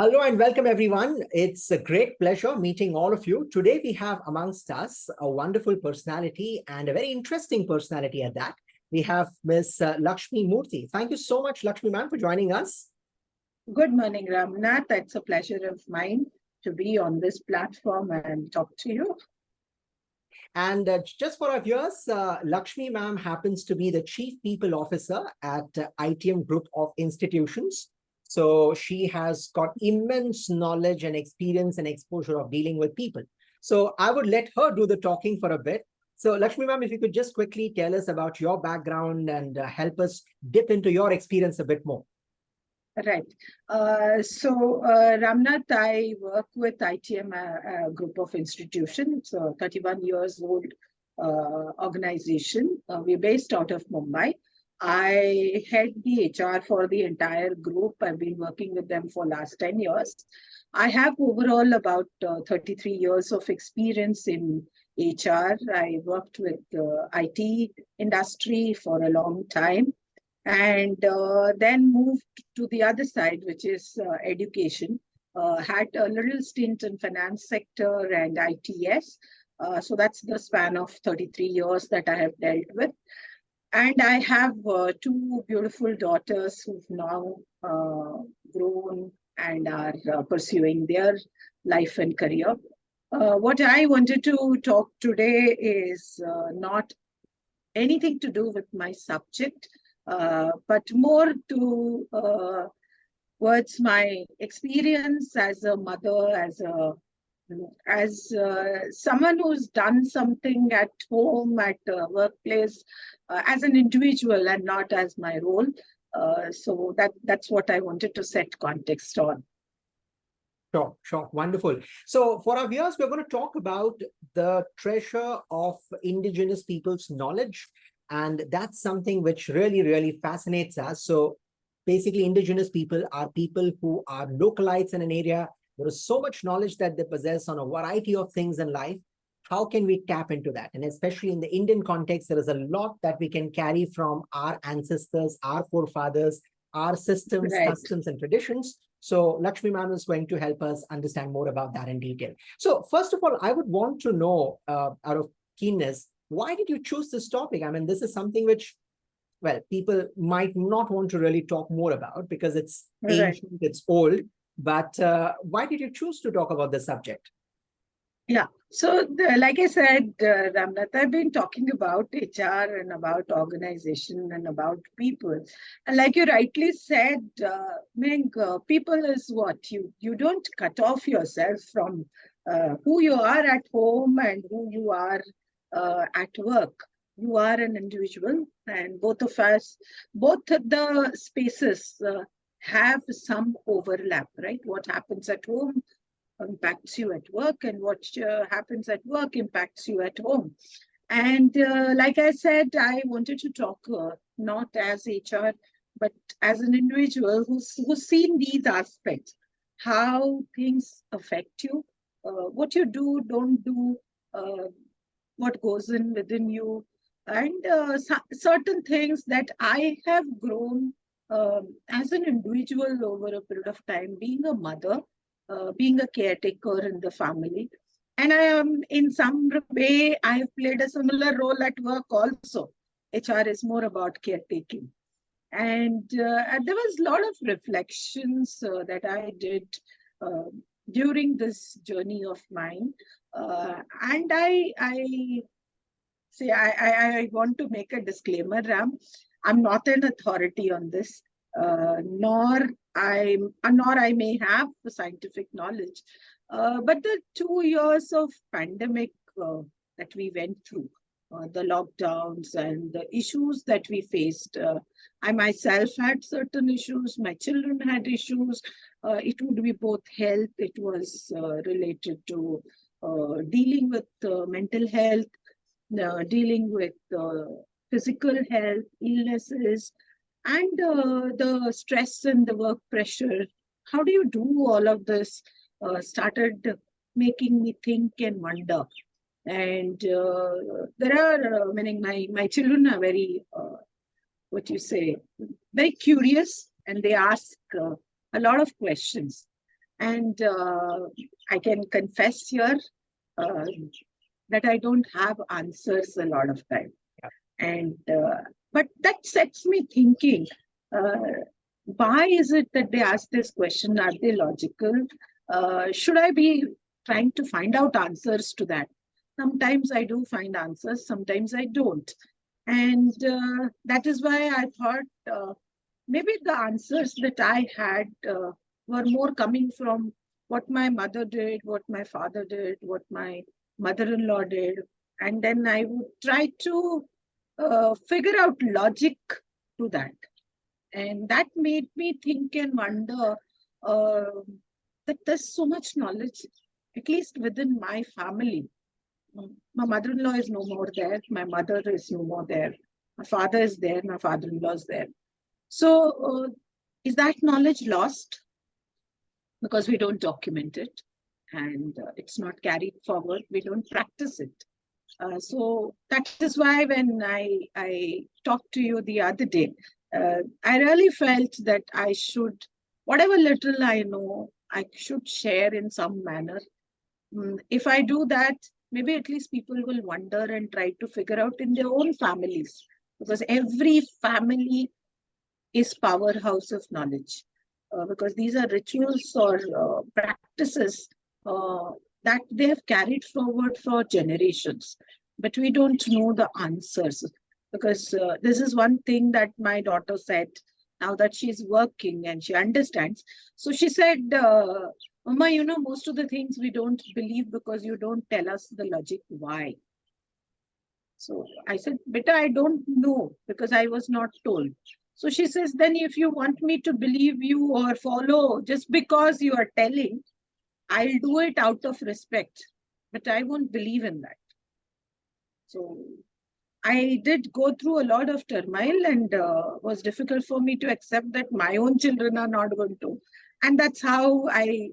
Hello and welcome, everyone. It's a great pleasure meeting all of you. Today, we have amongst us a wonderful personality and a very interesting personality at that. We have Ms. Lakshmi Murthy. Thank you so much, Lakshmi ma'am, for joining us. Good morning, Ramnath. It's a pleasure of mine to be on this platform and talk to you. And just for our viewers, Lakshmi ma'am happens to be the Chief People Officer at ITM Group of Institutions. So she has got immense knowledge and experience and exposure of dealing with people. So I would let her do the talking for a bit. So Lakshmi ma'am, if you could just quickly tell us about your background and help us dip into your experience a bit more. Right. Ramnath, I work with ITM Group of Institutions, 31 years old organization. We're based out of Mumbai. I head the HR for the entire group. I've been working with them for last 10 years. I have overall about 33 years of experience in HR. I worked with the IT industry for a long time and then moved to the other side, which is education. Had a little stint in finance sector and ITS. So that's the span of 33 years that I have dealt with. And I have two beautiful daughters who've now grown and are pursuing their life and career. What I wanted to talk today is not anything to do with my subject, but more towards my experience as a mother, as someone who's done something at home, at workplace, as an individual and not as my role. So that's what I wanted to set context on. Sure. Wonderful. So for our viewers, we're going to talk about the treasure of Indigenous people's knowledge. And that's something which really fascinates us. So basically, Indigenous people are people who are localites in an area. There is so much knowledge that they possess on a variety of things in life. How can we tap into that? And especially in the Indian context, there is a lot that we can carry from our ancestors, our forefathers, our systems, Right. customs, and traditions. So Lakshmi ma'am is going to help us understand more about that in detail. So first of all, I would want to know, out of keenness, why did you choose this topic? I mean, this is something which, well, people might not want to really talk more about because it's ancient, it's old. But why did you choose to talk about this subject? Yeah. So, like I said, Ramnath, I've been talking about HR and about organization and about people. And like you rightly said, people is what? You don't cut off yourself from who you are at home and who you are at work. You are an individual, and both of us, both the spaces have some overlap, right? What happens at home impacts you at work, and what happens at work impacts you at home. And like I said, I wanted to talk not as HR, but as an individual who's seen these aspects, how things affect you, what you do, don't do, what goes in within you, and certain things that I have grown as an individual over a period of time, being a mother, being a caretaker in the family. And I am, in some way, I have played a similar role at work also. HR is more about caretaking. And there was a lot of reflections that I did uh, during this journey of mine. And I say, I want to make a disclaimer, Ram. I'm not an authority on this, nor I may have scientific knowledge. But the 2 years of pandemic that we went through, the lockdowns and the issues that we faced, I myself had certain issues, my children had issues. It would be both health, it was related to dealing with mental health, dealing with physical health, illnesses, and the stress and the work pressure. How do you do all of this? Started making me think and wonder. And there are, meaning my children are very, what you say, very curious, and they ask a lot of questions. And I can confess here that I don't have answers a lot of time. And but that sets me thinking, why is it that they ask this question? Are they logical? Should I be trying to find out answers to that? Sometimes I do find answers, sometimes I don't. And that is why I thought maybe the answers that I had were more coming from what my mother did, what my father did, what my mother-in-law did. And then I would try to figure out logic to that. And that made me think and wonder uh, that there's so much knowledge, at least within my family. My mother-in-law is no more there. My mother is no more there. My father is there. My father-in-law is there. So is that knowledge lost because we don't document it and it's not carried forward? We don't practice it. So that is why when I talked to you the other day, I really felt that I should, whatever little I know, I should share in some manner. If I do that, maybe at least people will wonder and try to figure out in their own families, because every family is powerhouse of knowledge, because these are rituals or practices that they have carried forward for generations, but we don't know the answers. Because this is one thing that my daughter said now that she's working and she understands. So she said, Mama, you know, most of the things we don't believe because you don't tell us the logic why. So I said, Beta, I don't know because I was not told. So she says, then if you want me to believe you or follow just because you are telling, I'll do it out of respect, but I won't believe in that. So I did go through a lot of turmoil and was difficult for me to accept that my own children are not going to. And that's how I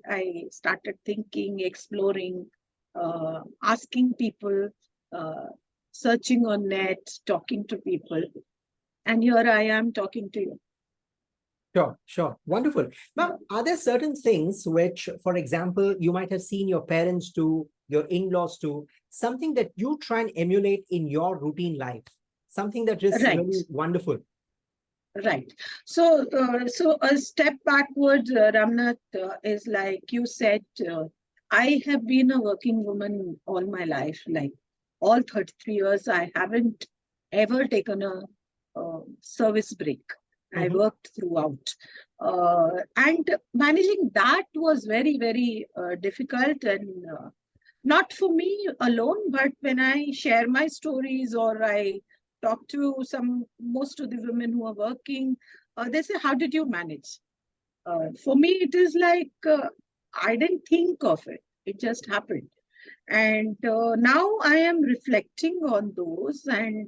started thinking, exploring, asking people, uh, searching on net, talking to people. And here I am talking to you. Sure, sure. Wonderful. Now, are there certain things which, for example, you might have seen your parents do, your in-laws do, something that you try and emulate in your routine life, something that is Right. really wonderful? Right. So, so a step backwards, Ramnath, is like you said, I have been a working woman all my life, like all 33 years. I haven't ever taken a service break. I worked throughout. And managing that was very, very difficult and not for me alone, but when I share my stories or I talk to most of the women who are working, they say, how did you manage? For me, it is like, I didn't think of it. It just happened. And now I am reflecting on those and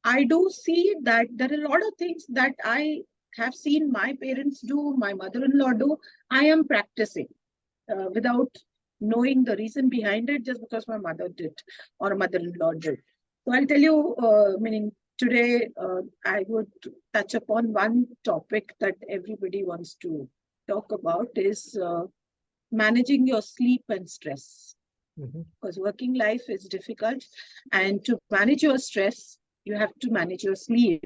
I do see that there are a lot of things that I have seen my parents do, my mother-in-law do, I am practicing without knowing the reason behind it, just because my mother did or mother-in-law did. So I'll tell you, meaning today, I would touch upon one topic that everybody wants to talk about is managing your sleep and stress. Because working life is difficult, and to manage your stress, you have to manage your sleep.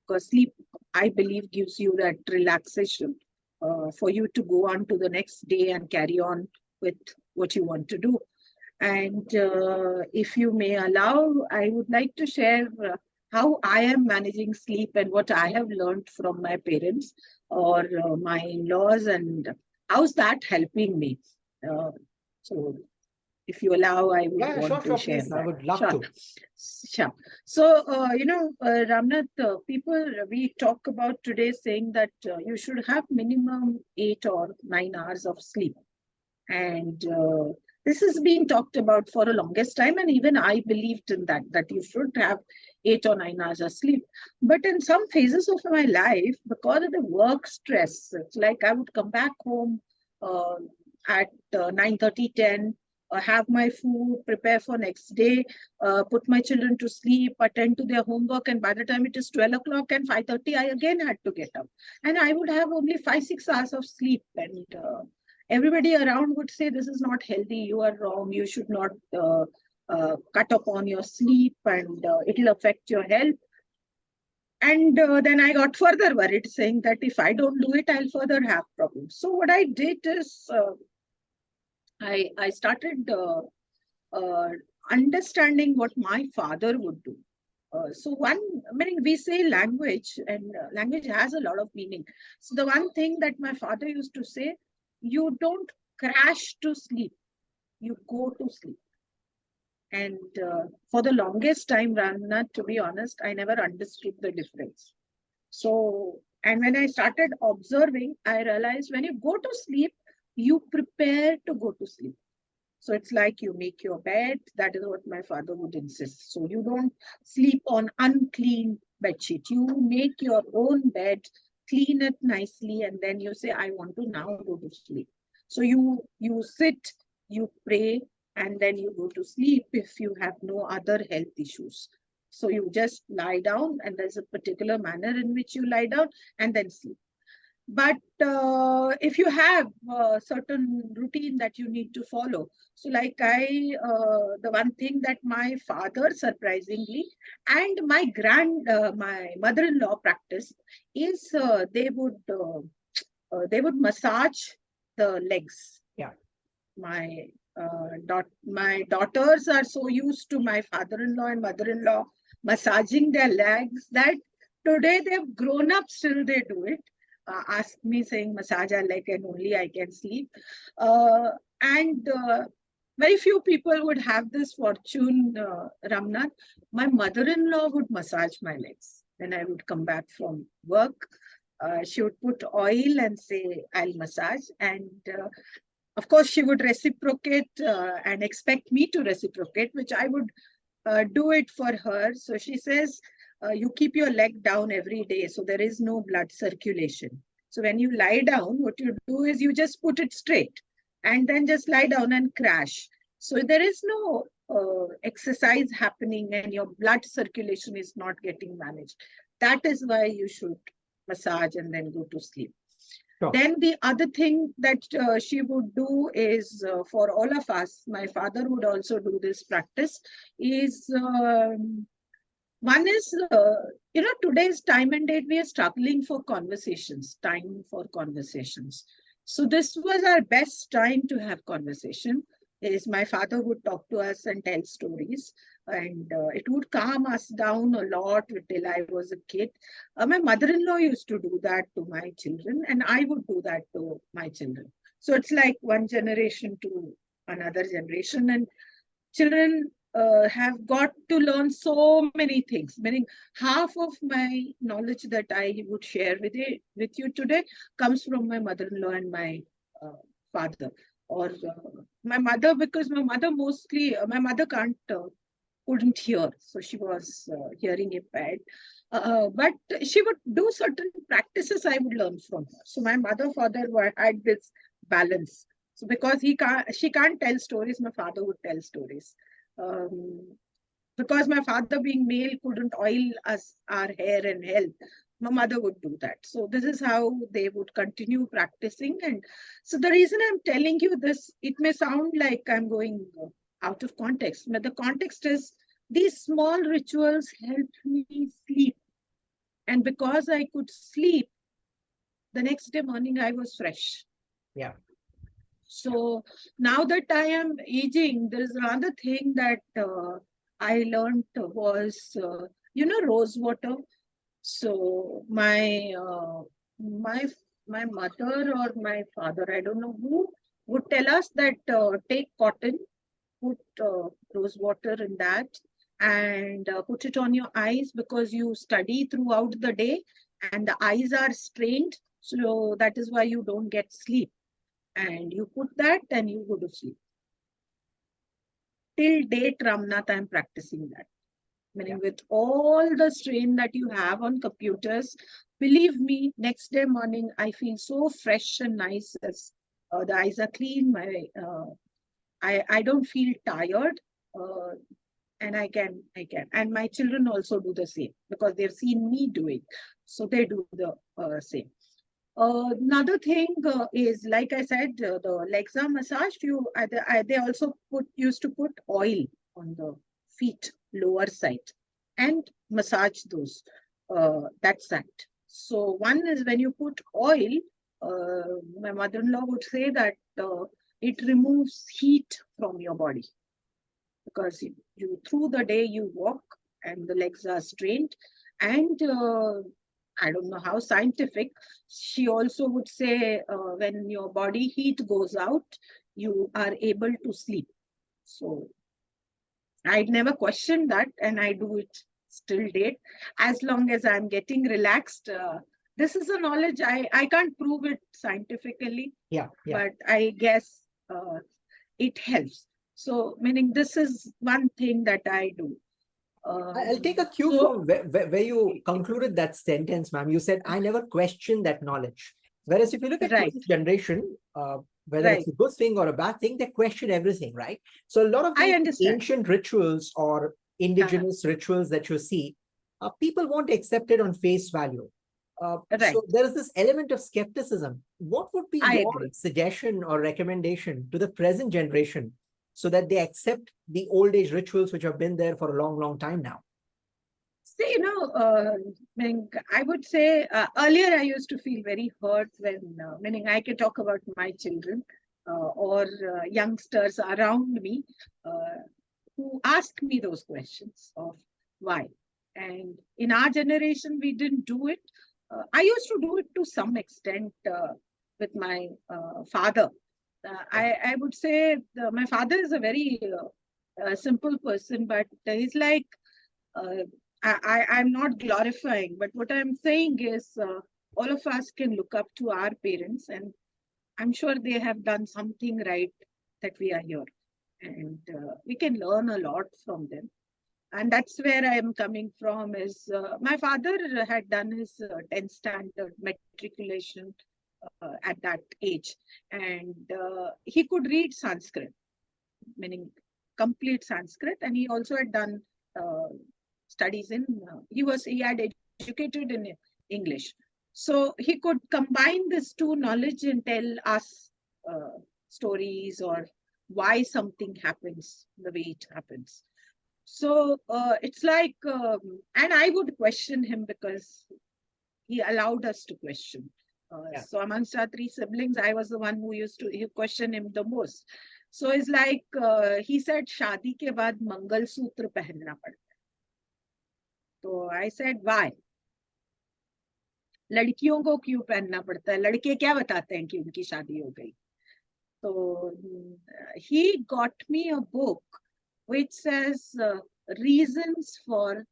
Because sleep, I believe, gives you that relaxation for you to go on to the next day and carry on with what you want to do. And if you may allow, I would like to share how I am managing sleep and what I have learned from my parents or my in-laws, and how's that helping me. So if you allow, I would Yeah, want sure, to sure, share please. I that. would love Sure. to. Sure. So, Ramnath, people, we talk about today saying that you should have minimum 8 or 9 hours of sleep. And this has been talked about for the longest time. And even I believed in that you should have 8 or 9 hours of sleep. But in some phases of my life, because of the work stress, it's like I would come back home uh, at 9:30, 10, have my food, prepare for next day, put my children to sleep, attend to their homework. And by the time it is 12 o'clock and 5:30, I again had to get up. And I would have only 5, 6 hours of sleep. And everybody around would say, this is not healthy, you are wrong, you should not cut upon your sleep, and it'll affect your health. And then I got further worried, saying that if I don't do it, I'll further have problems. So what I did is I started uh, understanding what my father would do. So one, I mean, we say language, and language has a lot of meaning. So the one thing that my father used to say, you don't crash to sleep, you go to sleep. And for the longest time, Ramnath, to be honest, I never understood the difference. So, and when I started observing, I realized when you go to sleep, you prepare to go to sleep. So it's like you make your bed. That is what my father would insist. So you don't sleep on unclean bedsheet. You make your own bed, clean it nicely, and then you say, I want to now go to sleep. So you sit, you pray, and then you go to sleep if you have no other health issues. So you just lie down, and there's a particular manner in which you lie down and then sleep. But if you have a certain routine that you need to follow, so like the one thing that my father surprisingly and my mother-in-law practice is they would massage the legs. Yeah. My daughters are so used to my father-in-law and mother-in-law massaging their legs that today they've grown up, still they do it. Ask me saying massage our leg and only I can sleep. And very few people would have this fortune, Ramnath. My mother-in-law would massage my legs when I would come back from work. She would put oil and say, I'll massage. And of course, she would reciprocate and expect me to reciprocate, which I would do it for her. So she says, you keep your leg down every day, so there is no blood circulation. So when you lie down, what you do is you just put it straight and then just lie down and crash. So there is no exercise happening and your blood circulation is not getting managed. That is why you should massage and then go to sleep. Sure. Then the other thing that she would do is for all of us, my father would also do this practice, is one is, today's time and date, we are struggling for conversations, time for conversations. So this was our best time to have conversation. Is my father would talk to us and tell stories, and it would calm us down a lot till I was a kid. My mother-in-law used to do that to my children, and I would do that to my children. So it's like one generation to another generation, and children have got to learn so many things. Meaning, half of my knowledge that I would share with you today comes from my mother-in-law and my father, or my mother, because my mother my mother couldn't hear, so she was hearing impaired. But she would do certain practices I would learn from her. So my father had this balance. So because she can't tell stories, my father would tell stories. Because my father, being male, couldn't oil our hair and health, my mother would do that. So this is how they would continue practicing. And so the reason I'm telling you this, it may sound like I'm going out of context, but the context is these small rituals helped me sleep. And because I could sleep, the next day morning I was fresh. Yeah. So now that I am aging, there is another thing that I learned was, rose water. So my mother or my father, I don't know who, would tell us that take cotton, put rose water in that, and put it on your eyes, because you study throughout the day and the eyes are strained. So that is why you don't get sleep. And you put that and you go to sleep. Till date, Ramnath, I'm practicing that. Meaning, with all the strain that you have on computers, believe me, next day morning, I feel so fresh and nice. As the eyes are clean, I don't feel tired, and I can. And my children also do the same, because they've seen me doing. So they do the same. Another thing is, like I said, the legs are massaged. They also used to put oil on the feet, lower side, and massage those that side. So one is when you put oil, my mother-in-law would say that it removes heat from your body, because you through the day you walk and the legs are strained, and I don't know how scientific. She also would say when your body heat goes out, you are able to sleep. So I'd never questioned that, and I do it still date. As long as I'm getting relaxed, this is a knowledge I can't prove it scientifically, Yeah, yeah. but I guess it helps. So, meaning this is one thing that I do. I'll take a cue So, from where you concluded that sentence, ma'am. You said, I never questioned that knowledge. Whereas if you look at right, today's generation, whether it's right. a good thing or a bad thing, they question everything, right? So a lot of I these understand. ancient rituals or indigenous rituals that you see, people won't accept it on face value. Right. So there is this element of skepticism. What would be I your agree. suggestion or recommendation to the present generation so that they accept the old age rituals which have been there for a long, long time now? See, meaning I would say earlier I used to feel very hurt when, meaning I can talk about my children or youngsters around me who ask me those questions of why. And in our generation, we didn't do it. I used to do it to some extent with my father. I would say my father is a very simple person, but he's like, uh, I'm not glorifying, but what I'm saying is all of us can look up to our parents, and I'm sure they have done something right that we are here. And we can learn a lot from them. And that's where I am coming from is my father had done his 10th standard matriculation at that age. And he could read Sanskrit, meaning complete Sanskrit. And he also had done uh, studies in, he had educated in English. So he could combine this two knowledge and tell us stories or why something happens the way it happens. So it's like, and I would question him because he allowed us to question. Yeah. So amongst our three siblings, I was the one who used to question him the most. So it's like he said, "Shadi ke baad mangal sutra pehenna padta." So I said, "Why? लड़कियों को क्यों पहनना पड़ता है? लड़के क्या बताते हैं कि उनकी शादी हो गई?" So he got me a book which says reasons for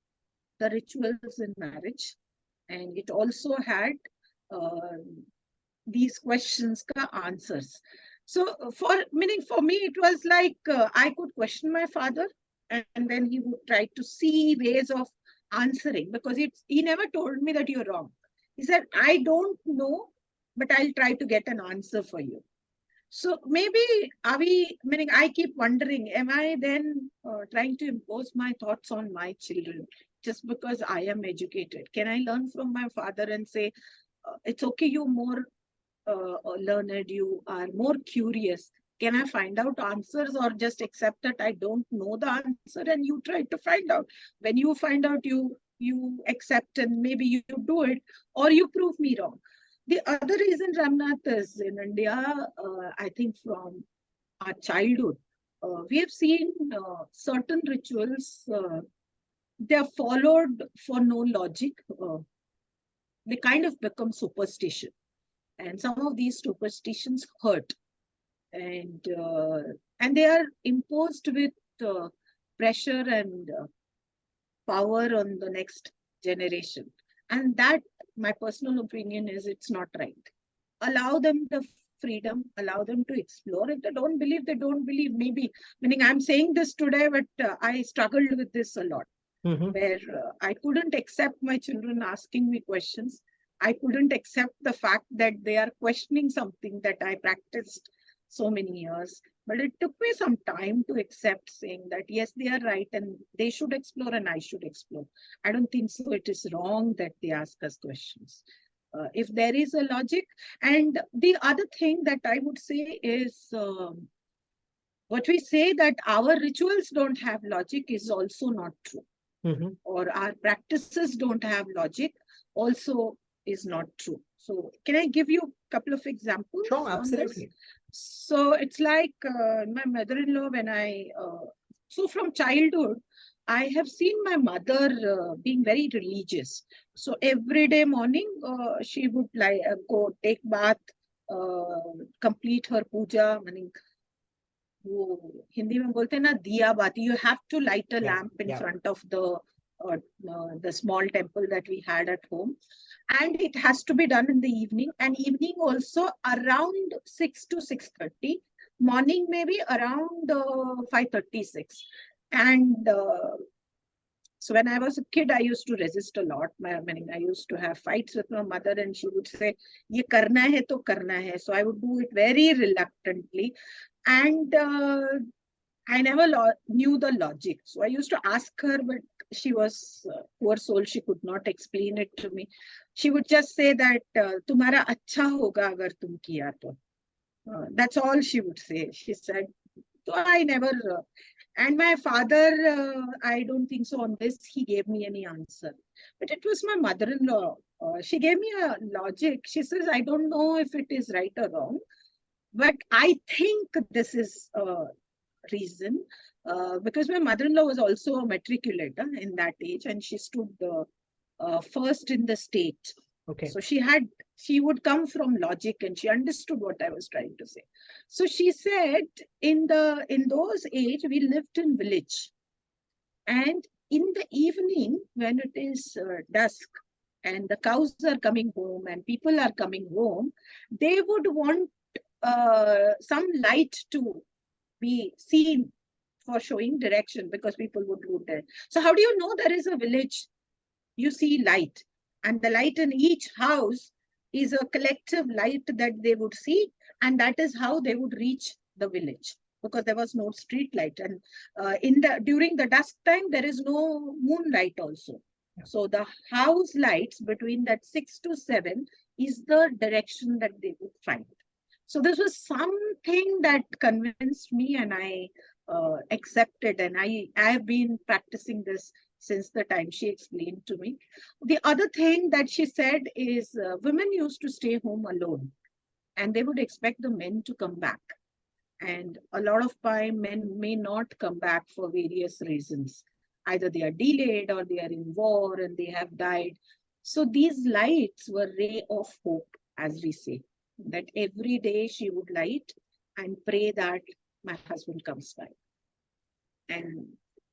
the rituals in marriage, and it also had uh, these questions ka answers. So for me it was like I could question my father, and then he would try to see ways of answering, because he never told me that you're wrong. He said, I don't know, but I'll try to get an answer for you. So maybe are we, meaning I keep wondering, am I then trying to impose my thoughts on my children just because I am educated? Can I learn from my father and say, it's okay, you're more learned, you are more curious. Can I find out answers, or just accept that I don't know the answer and you try to find out? When you find out, you accept and maybe you do it, or you prove me wrong. The other reason, Ramnath, is in India, I think from our childhood, we have seen certain rituals, they are followed for no logic. They kind of become superstition. And some of these superstitions hurt. And they are imposed with pressure and power on the next generation. And that, my personal opinion is, it's not right. Allow them the freedom, allow them to explore. If they don't believe, they don't believe. Maybe, meaning I'm saying this today, but I struggled with this a lot, where I couldn't accept my children asking me questions. I couldn't accept the fact that they are questioning something that I practiced so many years. But it took me some time to accept, saying that yes, they are right and they should explore and I should explore. I don't think so. It is wrong that they ask us questions. if there is a logic. And the other thing that I would say is, what we say that our rituals don't have logic is also not true. Or our practices don't have logic also is not true. So can I give you a couple of examples Sure, on this? absolutely. So it's like my mother-in-law, so from childhood, I have seen my mother being very religious. So every day morning, she would go take bath, complete her puja. Meaning, वो हिंदी में बोलते हैं ना दिया बाती. You have to light a lamp in front of the small temple that we had at home, and it has to be done in the evening. And evening also around 6 to 6:30. Morning maybe around 5:36. And so when I was a kid, I used to resist a lot. I used to have fights with my mother, and she would say, "Ye karna hai to karna hai." So I would do it very reluctantly, and I never knew the logic. So I used to ask her, but she was poor soul. She could not explain it to me. She would just say that "Tumhara अच्छा होगा अगर तुम किया तो." That's all she would say. She said. So I never. And my father, I don't think so on this, he gave me any answer. But it was my mother-in-law. She gave me a logic. She says, I don't know if it is right or wrong, but I think this is a reason. Because my mother-in-law was also a matriculator in that age, and she stood first in the state. Okay. So she would come from logic, and she understood what I was trying to say. So she said, in those age, we lived in village. And in the evening, when it is dusk, and the cows are coming home and people are coming home, they would want some light to be seen for showing direction, because people would go there. So how do you know there is a village? You see light. And the light in each house is a collective light that they would see, and that is how they would reach the village, because there was no street light. And during the dusk time, there is no moonlight also. So the house lights between that 6 to 7 is the direction that they would find. So this was something that convinced me, and I accepted, and I have been practicing this since the time she explained to me. The other thing that she said is women used to stay home alone, and they would expect the men to come back. And a lot of time men may not come back for various reasons. Either they are delayed or they are in war and they have died. So these lights were ray of hope, as we say, that every day she would light and pray that my husband comes back. And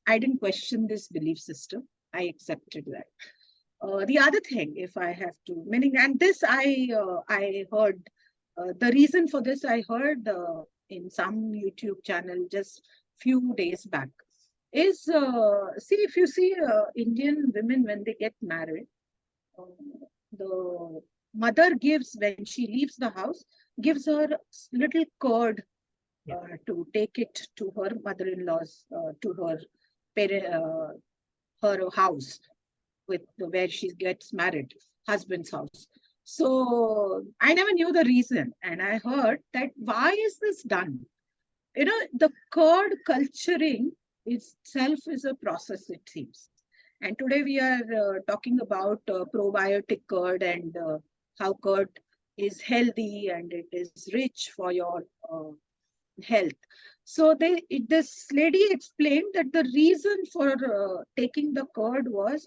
I didn't question this belief system. I accepted that. The other thing, if I have to, meaning, and this I heard, the reason for this I heard in some YouTube channel just few days back, is, see, if you see Indian women when they get married, the mother gives, when she leaves the house, gives her little curd to take it to her mother-in-law's, to her her house, where she gets married, husband's house. So I never knew the reason, and I heard that why is this done? You know, the curd culturing itself is a process, it seems. And today we are talking about probiotic curd, and how curd is healthy and it is rich for your health. So this lady explained that the reason for taking the curd was,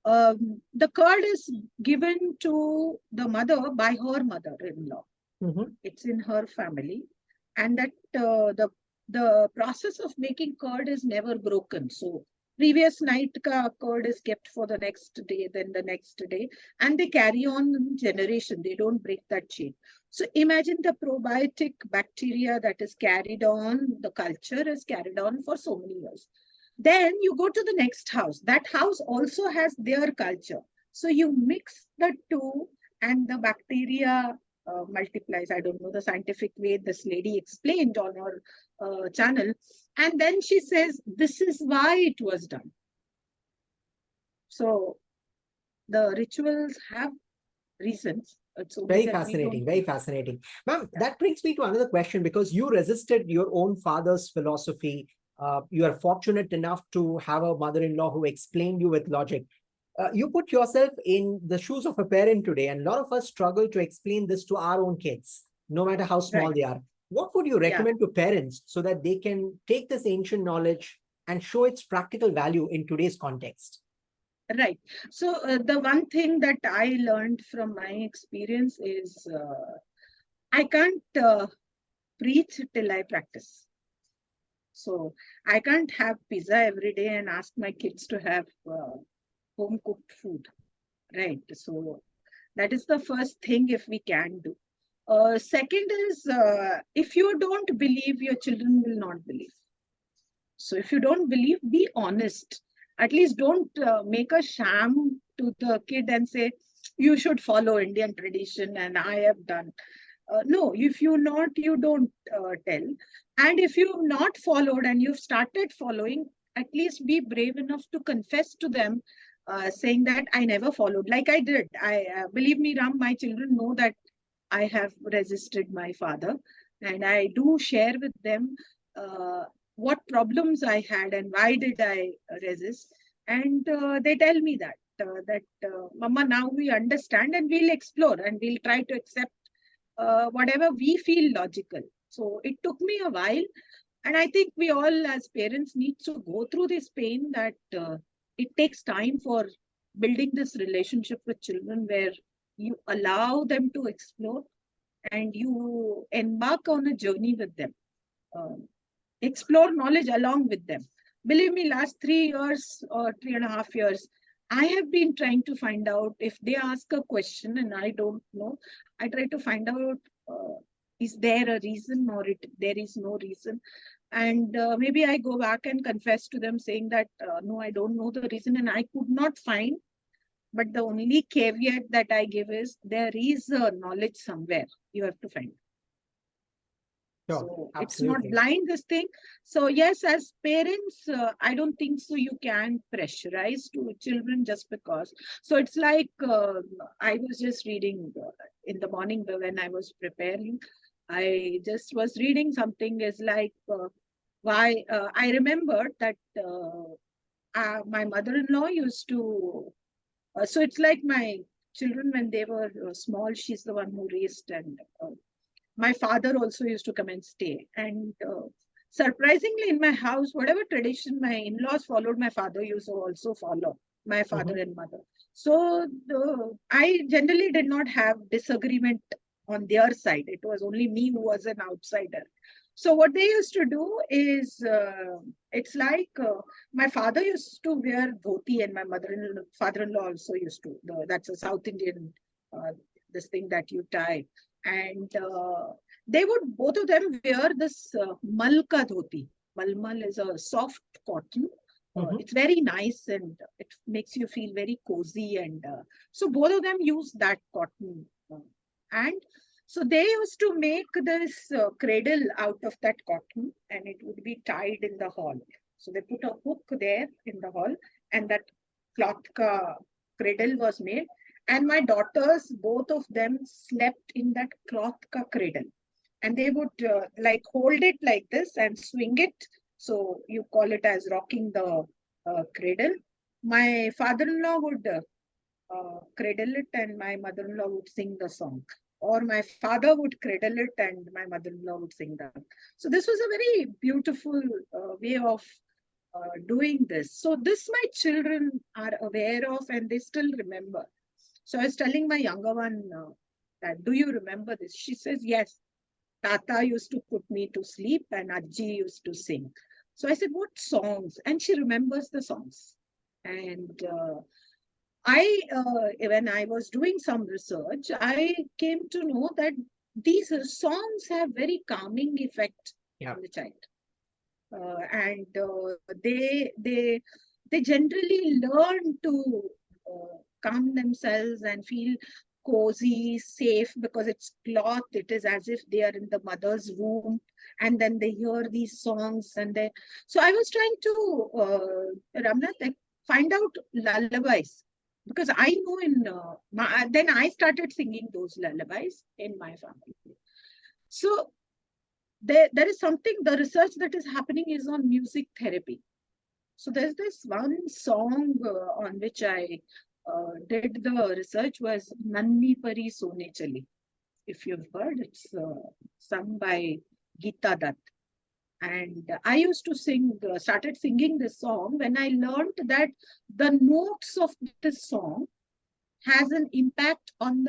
the curd is given to the mother by her mother-in-law. It's in her family, and that the process of making curd is never broken. So previous night curd is kept for the next day, then the next day, and they carry on in generation. They don't break that chain. So imagine the probiotic bacteria that is carried on, the culture is carried on for so many years. Then you go to the next house. That house also has their culture. So you mix the two, and the bacteria multiplies. I don't know the scientific way this lady explained on her channel. And then she says, this is why it was done. So the rituals have reasons. It's only Very that we don't. fascinating, very fascinating. Ma'am, Yeah. that brings me to another question, because you resisted your own father's philosophy. You are fortunate enough to have a mother-in-law who explained you with logic. You put yourself in the shoes of a parent today, and a lot of us struggle to explain this to our own kids, no matter how small Right. they are. What would you Yeah. recommend to parents so that they can take this ancient knowledge and show its practical value in today's context? Right. So the one thing that I learned from my experience is I can't preach till I practice. So I can't have pizza every day and ask my kids to have home cooked food. Right. So that is the first thing if we can do. Second is if you don't believe, your children will not believe. So if you don't believe, be honest. At least don't make a sham to the kid and say, you should follow Indian tradition and I have done. No, if you not, you don't tell. And if you've not followed and you've started following, at least be brave enough to confess to them, saying that I never followed, like I did. I believe me, Ram, my children know that I have resisted my father, and I do share with them what problems I had and why did I resist. And they tell me that Mama, now we understand and we'll explore and we'll try to accept whatever we feel logical. So it took me a while, and I think we all as parents need to go through this pain that it takes time for building this relationship with children where you allow them to explore and you embark on a journey with them. Um, Explore knowledge along with them. Believe me, last 3 years or 3.5 years, I have been trying to find out if they ask a question and I don't know. I try to find out is there a reason or there is no reason. And maybe I go back and confess to them saying that no, I don't know the reason and I could not find. But the only caveat that I give is there is a knowledge somewhere. You have to find. Sure, So it's not absolutely. blind, this thing. So yes, as parents, I don't think so you can pressurize to children just because. So it's like I was just reading in the morning when I was preparing. I just was reading something is like why I remembered that my mother-in-law used to. So it's like my children when they were small, she's the one who raised, and my father also used to come and stay. And surprisingly, in my house, whatever tradition my in-laws followed, my father used to also follow, my father Mhm. and mother. So I generally did not have disagreement on their side. It was only me who was an outsider. So what they used to do is, it's like my father used to wear dhoti, and my father-in-law also used to. That's a South Indian, this thing that you tie. And they would both of them wear this malka dhoti. Malmal is a soft cotton. Mhm. It's very nice and it makes you feel very cozy. And so both of them use that cotton. And so they used to make this cradle out of that cotton and it would be tied in the hall. So they put a hook there in the hall and that cloth cradle was made. And my daughters, both of them slept in that cloth ka cradle. And they would like hold it like this and swing it. So you call it as rocking the cradle. My father-in-law would cradle it and my mother-in-law would sing the song. Or my father would cradle it and my mother-in-law would sing that. So this was a very beautiful way of doing this. So this my children are aware of and they still remember. So I was telling my younger one that, do you remember this? She says, yes. Tata used to put me to sleep and Ajji used to sing. So I said, what songs? And she remembers the songs. And when I was doing some research, I came to know that these songs have very calming effect Yeah. on the child. And they generally learn to calm themselves and feel cozy, safe because it's cloth. It is as if they are in the mother's womb, and then they hear these songs. And they. So I was trying to Ramnath, like, find out lullabies. because I know then I started singing those lullabies in my family. So there is something, the research that is happening is on music therapy. So there's this one song on which I did the research was Nanni Pari Sone Chali. If you've heard, it's sung by Geeta Dutt. And I used to started singing this song when I learned that the notes of this song has an impact on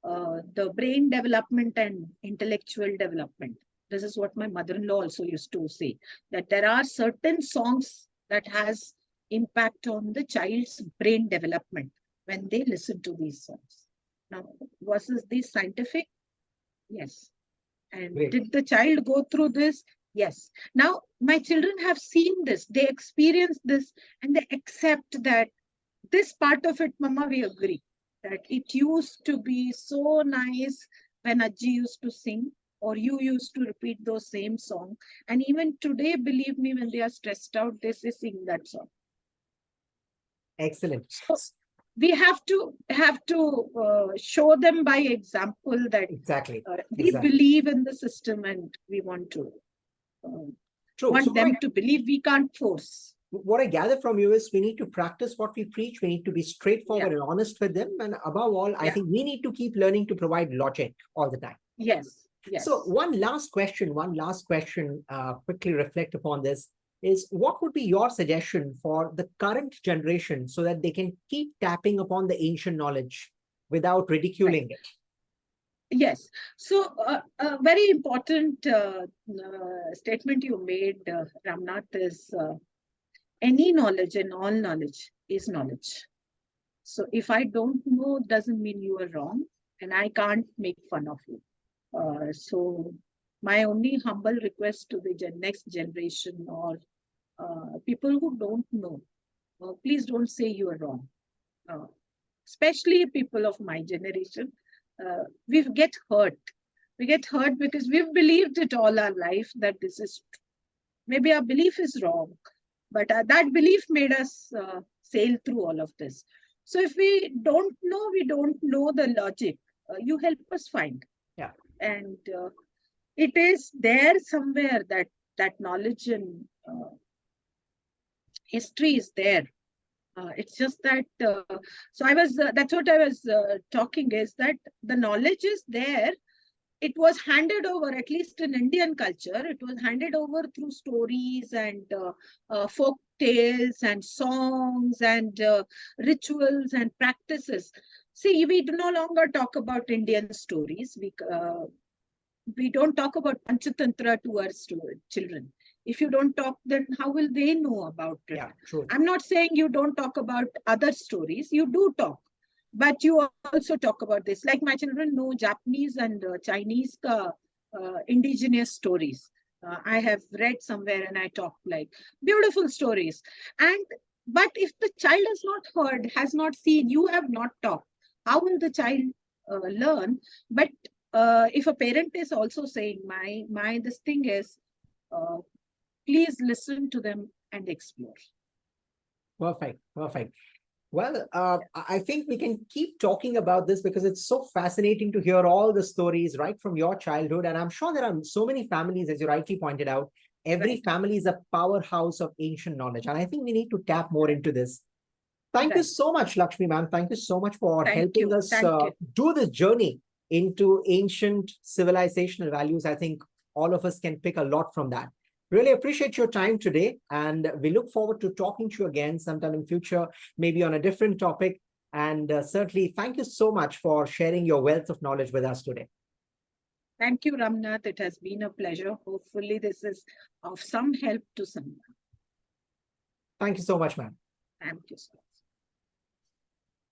the brain development and intellectual development. This is what my mother-in-law also used to say, that there are certain songs that has impact on the child's brain development when they listen to these songs. Now, was this scientific? Yes. And Great. did the child go through this? Yes. Now, my children have seen this, they experience this, and they accept that this part of it, Mama, we agree that it used to be so nice when Ajji used to sing, or you used to repeat those same songs. And even today, believe me, when they are stressed out, they sing that song. Excellent. So we have to show them by example that Exactly. we believe in the system and we want to want them to believe. We can't force. What I gather from you is we need to practice what we preach. We need to be straightforward and honest with them. And above all, I think we need to keep learning to provide logic all the time. Yes. Yes. So one last question, quickly reflect upon this, is what would be your suggestion for the current generation so that they can keep tapping upon the ancient knowledge without ridiculing it? Yes. So a very important statement you made, Ramnath, is any knowledge and all knowledge is knowledge. So if I don't know, doesn't mean you are wrong, and I can't make fun of you. So my only humble request to the next generation or people who don't know, please don't say you are wrong. Especially people of my generation, we get hurt. We get hurt because we've believed it all our life that this is true. Maybe our belief is wrong, but that belief made us sail through all of this. So if we don't know the logic, you help us find. Yeah. And it is there somewhere that knowledge and history is there. It's just that, so that's what I was talking, is that the knowledge is there. It was handed over, at least in Indian culture, it was handed over through stories and folk tales and songs and rituals and practices. See, we do no longer talk about Indian stories. We don't talk about Panchatantra to our children. If you don't talk, then how will they know about it? Yeah, true. I'm not saying you don't talk about other stories. You do talk. But you also talk about this. Like my children know Japanese and Chinese indigenous stories. I have read somewhere and I talk like beautiful stories. But if the child has not heard, has not seen, you have not talked, how will the child learn? But if a parent is also saying, this thing is, please listen to them and explore. Perfect. Well, I think we can keep talking about this because it's so fascinating to hear all the stories right from your childhood. And I'm sure there are so many families, as you rightly pointed out, every family is a powerhouse of ancient knowledge. And I think we need to tap more into this. Thank you so much, Lakshmi ma'am. Thank you so much for helping us do this journey into ancient civilizational values. I think all of us can pick a lot from that. Really appreciate your time today, and we look forward to talking to you again sometime in future, maybe on a different topic. And certainly, thank you so much for sharing your wealth of knowledge with us today. Thank you, Ramnath. It has been a pleasure. Hopefully, this is of some help to someone. Thank you so much, ma'am. Thank you so much.